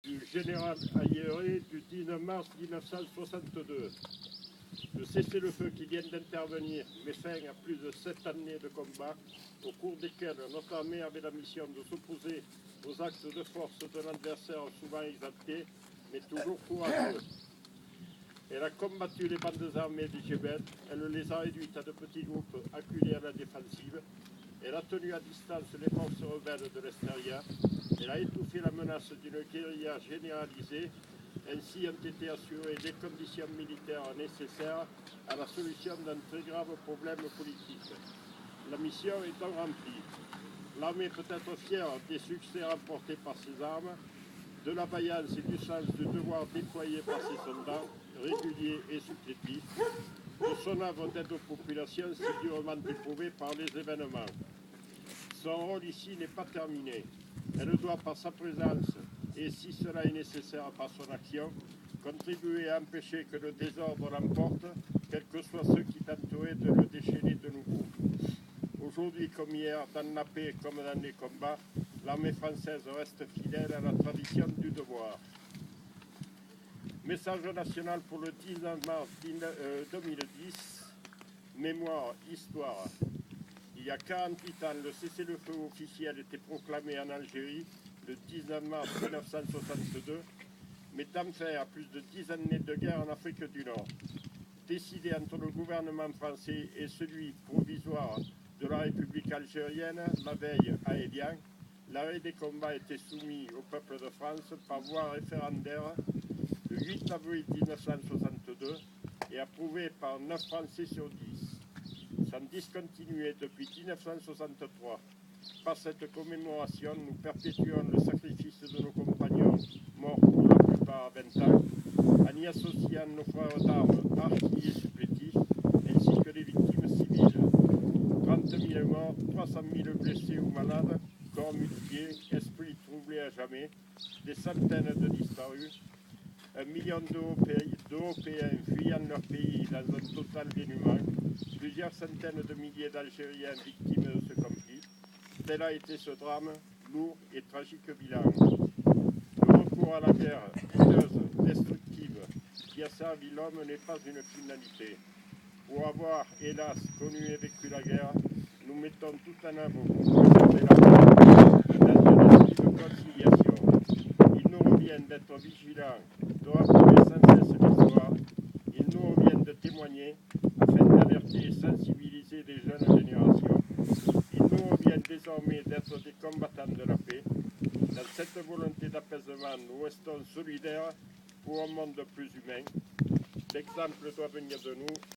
du général Aguirre du 19 mars 1962. Le cessez-le-feu qui vient d'intervenir met fin à plus de 7 années de combat, au cours desquels notre armée avait la mission de s'opposer aux actes de force d'un adversaire souvent exalté, mais toujours courageux. Elle a combattu les bandes armées du Djebel, elle les a réduites à de petits groupes acculés à la défensive, elle a tenu à distance les forces rebelles de l'extérieur, elle a étouffé la menace d'une guérilla généralisée. Ainsi ont été assurées les conditions militaires nécessaires à la solution d'un très grave problème politique. La mission est donc remplie. L'armée peut être fière des succès remportés par ses armes, de la vaillance et du sens du devoir déployé par ses soldats, réguliers et supplétifs, de son œuvre d'aide aux populations si durement éprouvées par les événements. Son rôle ici n'est pas terminé. Elle doit par sa présence, et si cela est nécessaire par son action, contribuer à empêcher que le désordre l'emporte, quels que soient ceux qui tenteraient de le déchaîner de nouveau. Aujourd'hui comme hier, dans la paix comme dans les combats, l'armée française reste fidèle à la tradition du devoir. Message national pour le 19 mars 2010, mémoire, histoire. Il y a 48 ans, le cessez-le-feu officiel était proclamé en Algérie le 19 mars 1962, mettant fin à plus de 10 années de guerre en Afrique du Nord. Décidé entre le gouvernement français et celui provisoire de la République algérienne la veille à Évian, l'arrêt des combats était soumis au peuple de France par voie référendaire le 8 avril 1962 et approuvé par 9 Français sur 10. Sans discontinuer depuis 1963. Par cette commémoration, nous perpétuons le sacrifice de nos compagnons, morts pour la plupart à 20 ans, en y associant nos frères d'armes, harkis et supplétifs, ainsi que les victimes civiles. 30 000 morts, 300 000 blessés ou malades, corps mutilés, esprits troublés à jamais, des centaines de disparus, 1 million d'Européens fuyant leur pays dans un total dénuement, plusieurs centaines de milliers d'Algériens victimes de ce conflit. Tel a été ce drame, lourd et tragique bilan. Le recours à la guerre, coûteuse, destructive, qui a servi l'homme n'est pas une finalité. Pour avoir, hélas, connu et vécu la guerre, nous mettons tout en œuvre pour préserver la paix dans un esprit de conciliation. Il nous revient d'être vigilants, de rappeler sans cesse l'histoire. Il nous revient de témoigner afin d'alerter et sensibiliser les jeunes générations. Il nous revient désormais d'être des combattants de la paix. Dans cette volonté d'apaisement, nous restons solidaires pour un monde plus humain. L'exemple doit venir de nous.